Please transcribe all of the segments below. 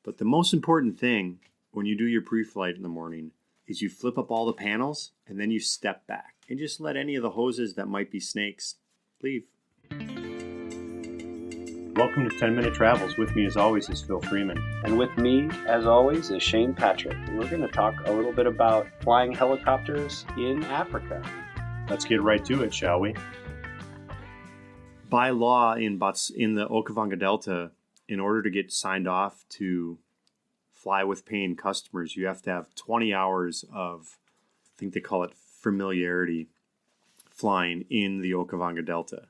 But the most important thing when you do your pre-flight in the morning is you flip up all the panels and then you step back and just let any of the hoses that might be snakes leave. Welcome to 10 Minute Travels. With me as always is Phil Freeman. And with me, as always, is Shane Patrick. And we're going to talk a little bit about flying helicopters in Africa. Let's get right to it, shall we? By law in the Okavango Delta, in order to get signed off to fly with paying customers, you have to have 20 hours of, I think they call it familiarity, flying in the Okavango Delta.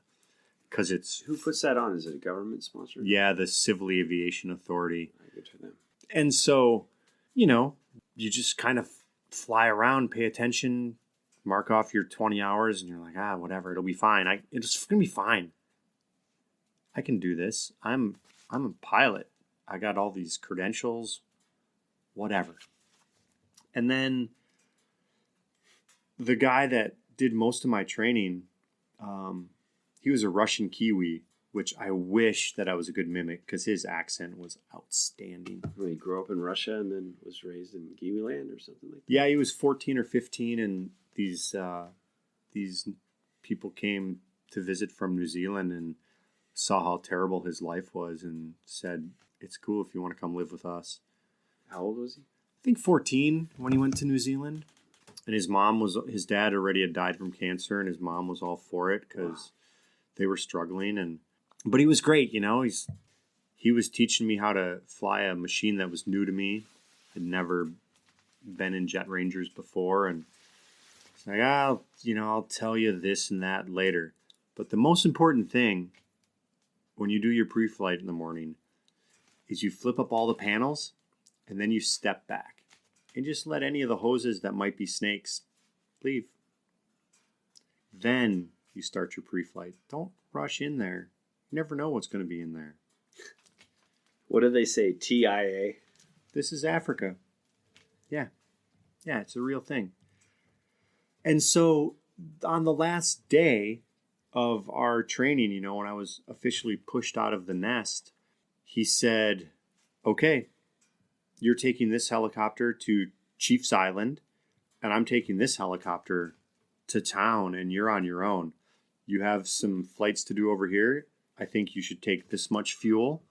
Because it's... Who puts that on? Is it a government sponsor? Yeah, the Civil Aviation Authority. Good for them. And so, you just kind of fly around, pay attention, mark off your 20 hours, and you're like, whatever, it'll be fine. It's going to be fine. I can do this. I'm a pilot. I got all these credentials, whatever. And then the guy that did most of my training, he was a Russian Kiwi, which I wish that I was a good mimic because his accent was outstanding. He grew up in Russia and then was raised in Kiwi land or something like that? Yeah, he was 14 or 15, and these people came to visit from New Zealand and saw how terrible his life was and said, it's cool if you want to come live with us. How old was he? I think 14 when he went to New Zealand. And his dad already had died from cancer, and his mom was all for it because they were struggling. But he was great, he was teaching me how to fly a machine that was new to me. I'd never been in Jet Rangers before, and it's like, I'll tell you this and that later. But the most important thing when you do your pre-flight in the morning is you flip up all the panels and then you step back and just let any of the hoses that might be snakes leave. Then you start your pre-flight. Don't rush in there. You never know what's going to be in there. What do they say? TIA? This is Africa. Yeah, it's a real thing. And so on the last day of our training, when I was officially pushed out of the nest, he said, okay, you're taking this helicopter to Chief's Island, and I'm taking this helicopter to town, and you're on your own. You have some flights to do over here. I think you should take this much fuel.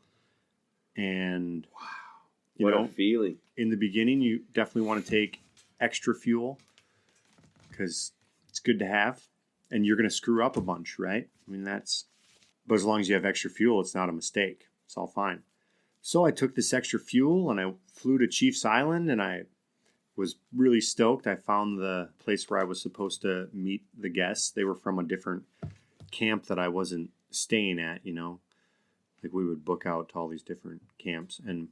And wow, what a feeling. In the beginning, you definitely want to take extra fuel because it's good to have. And you're going to screw up a bunch, right? But as long as you have extra fuel, it's not a mistake. It's all fine. So I took this extra fuel and I flew to Chief's Island, and I was really stoked. I found the place where I was supposed to meet the guests. They were from a different camp that I wasn't staying at, Like we would book out to all these different camps. And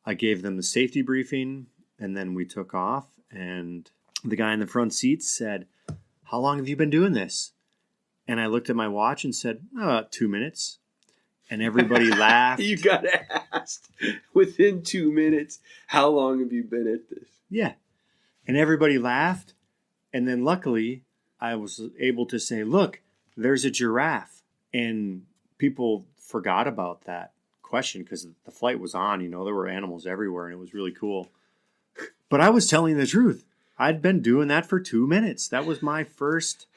I gave them the safety briefing, and then we took off. And the guy in the front seat said, how long have you been doing this? And I looked at my watch and said, 2 minutes. And everybody laughed. You got asked within 2 minutes, how long have you been at this? Yeah. And everybody laughed. And then luckily, I was able to say, look, there's a giraffe. And people forgot about that question because the flight was on. There were animals everywhere, and it was really cool. But I was telling the truth. I'd been doing that for 2 minutes. That was my first.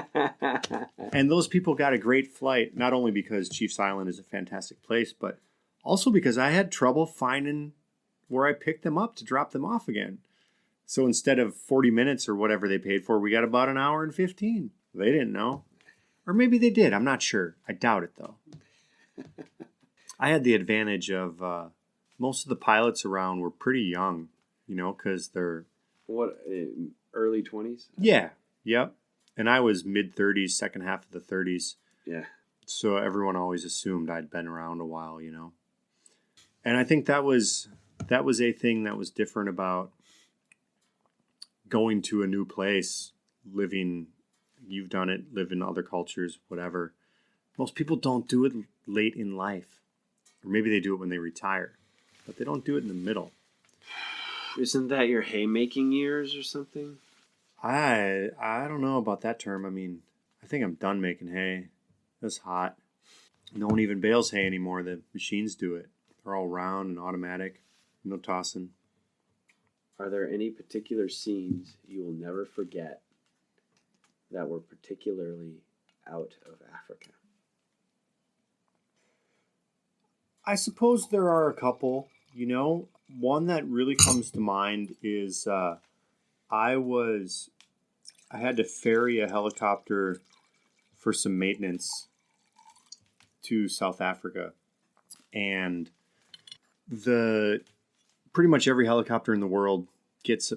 And those people got a great flight, not only because Chief's Island is a fantastic place, but also because I had trouble finding where I picked them up to drop them off again. So instead of 40 minutes or whatever they paid for, we got about an hour and 15. They didn't know. Or maybe they did. I'm not sure. I doubt it, though. I had the advantage of most of the pilots around were pretty young, because they're... What, early 20s? Yeah, yep. And I was mid-30s, second half of the 30s. Yeah. So everyone always assumed I'd been around a while, And I think that was a thing that was different about going to a new place, living, you've done it, live in other cultures, whatever. Most people don't do it late in life. Or maybe they do it when they retire. But they don't do it in the middle. Isn't that your haymaking years or something? I don't know about that term. I think I'm done making hay. It's hot. No one even bales hay anymore. The machines do it. They're all round and automatic. No tossing. Are there any particular scenes you will never forget that were particularly out of Africa? I suppose there are a couple. One that really comes to mind is I had to ferry a helicopter for some maintenance to South Africa, and pretty much every helicopter in the world gets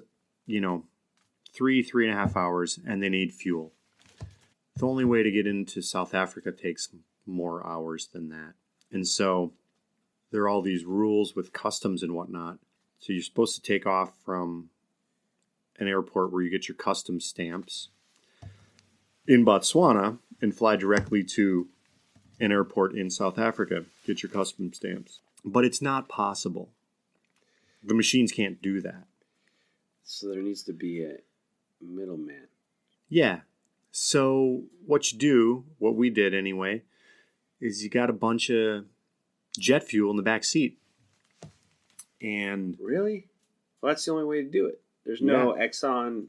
3.5 hours, and they need fuel. The only way to get into South Africa takes more hours than that, and so there are all these rules with customs and whatnot. So you're supposed to take off from an airport where you get your customs stamps in Botswana and fly directly to an airport in South Africa, get your customs stamps. But it's not possible. The machines can't do that. So there needs to be a middleman. Yeah. So what you do, what we did anyway, is you got a bunch of jet fuel in the back seat. And really? Well, that's the only way to do it. There's no Exxon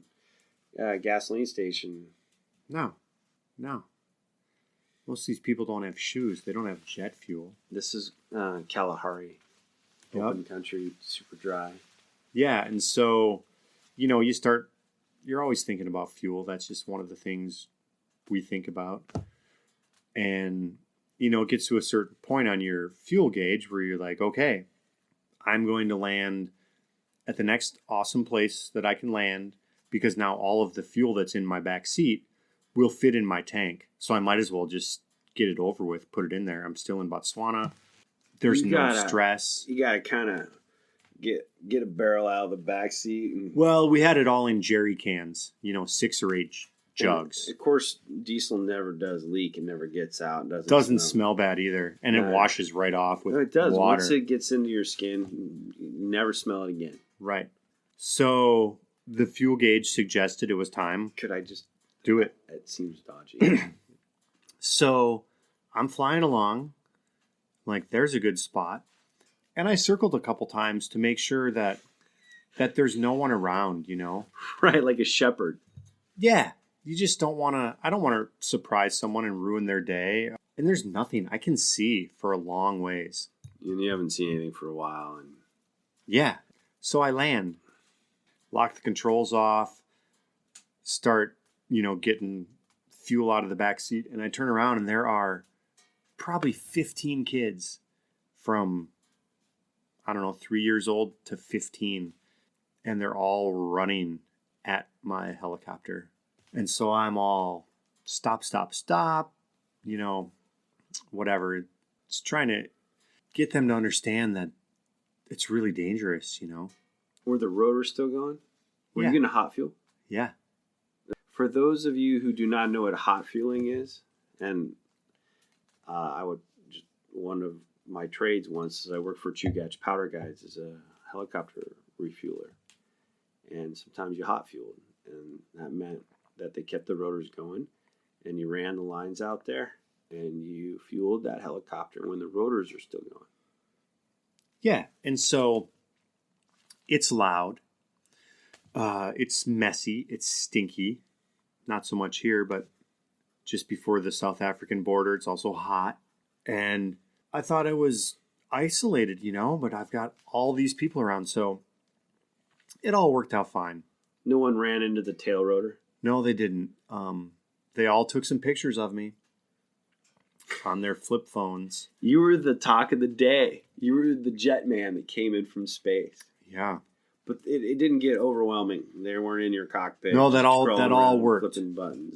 gasoline station. No. Most of these people don't have shoes. They don't have jet fuel. This is Kalahari. Open country, super dry. Yeah, and so, you're always thinking about fuel. That's just one of the things we think about. And, it gets to a certain point on your fuel gauge where you're like, okay, I'm going to land at the next awesome place that I can land because now all of the fuel that's in my back seat will fit in my tank. So I might as well just get it over with, put it in there. I'm still in Botswana. There's no stress. You got to kind of get a barrel out of the back seat. Well, we had it all in jerry cans, 6 or 8 jugs. And of course, diesel never does leak. It never gets out. Doesn't smell bad either. And it washes right off with water. It does. Once it gets into your skin, you never smell it again. Right. So the fuel gauge suggested it was time. Could I just do it? It seems dodgy. So I'm flying along. Like, there's a good spot. And I circled a couple times to make sure that there's no one around, Right, like a shepherd. Yeah. You just don't want to, I don't want to surprise someone and ruin their day. And there's nothing I can see for a long ways. And you haven't seen anything for a while. Yeah. So I land, lock the controls off, start, getting fuel out of the back seat. And I turn around and there are probably 15 kids from, 3 years old to 15. And they're all running at my helicopter. And so I'm all stop, whatever. Just trying to get them to understand that it's really dangerous, Were the rotors still going? Were you going to hot fuel? Yeah. For those of you who do not know what hot fueling is, and one of my trades once is I worked for Chugach Powder Guides as a helicopter refueler. And sometimes you hot fueled. And that meant that they kept the rotors going and you ran the lines out there and you fueled that helicopter when the rotors are still going. Yeah. And so it's loud. It's messy. It's stinky. Not so much here, but just before the South African border, it's also hot. And I thought I was isolated, but I've got all these people around. So it all worked out fine. No one ran into the tail rotor? No, they didn't. They all took some pictures of me on their flip phones. You were the talk of the day. You were the jet man that came in from space. Yeah. But it didn't get overwhelming. They weren't in your cockpit. No, that all worked. Flipping buttons.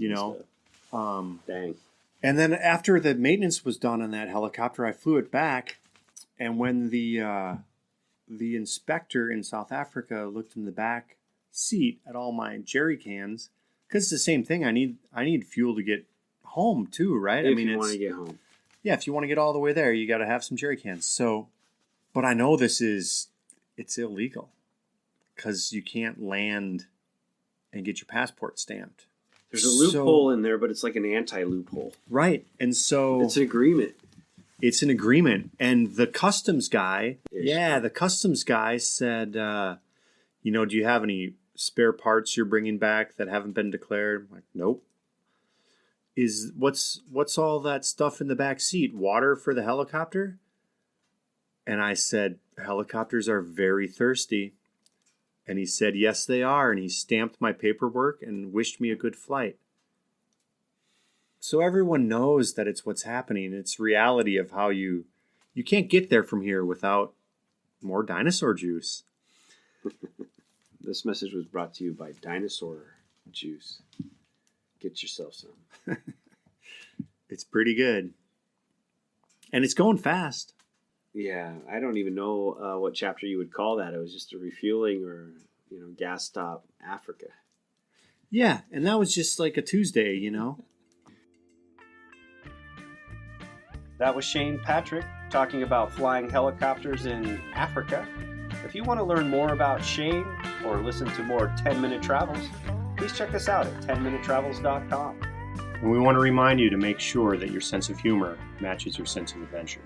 Dang. And then after the maintenance was done on that helicopter, I flew it back. And when the inspector in South Africa looked in the back seat at all my jerry cans, because it's the same thing. I need fuel to get home too, right? If you want to get home. Yeah, if you want to get all the way there, you got to have some jerry cans. So, but I know it's illegal because you can't land and get your passport stamped. There's a loophole in there, but it's like an anti-loophole. Right. And so it's an agreement. It's an agreement. And the customs guy, Ish. the customs guy said, do you have any spare parts you're bringing back that haven't been declared? I'm like, nope. What's all that stuff in the back seat? Water for the helicopter? And I said, helicopters are very thirsty. And he said, yes, they are. And he stamped my paperwork and wished me a good flight. So everyone knows that it's what's happening. It's reality of how you can't get there from here without more dinosaur juice. This message was brought to you by Dinosaur Juice. Get yourself some. It's pretty good. And it's going fast. Yeah, I don't even know what chapter you would call that. It was just a refueling or, gas stop Africa. Yeah, and that was just like a Tuesday, That was Shane Patrick talking about flying helicopters in Africa. If you want to learn more about Shane or listen to more 10-minute travels, please check us out at 10minutretravels.com. And we want to remind you to make sure that your sense of humor matches your sense of adventure.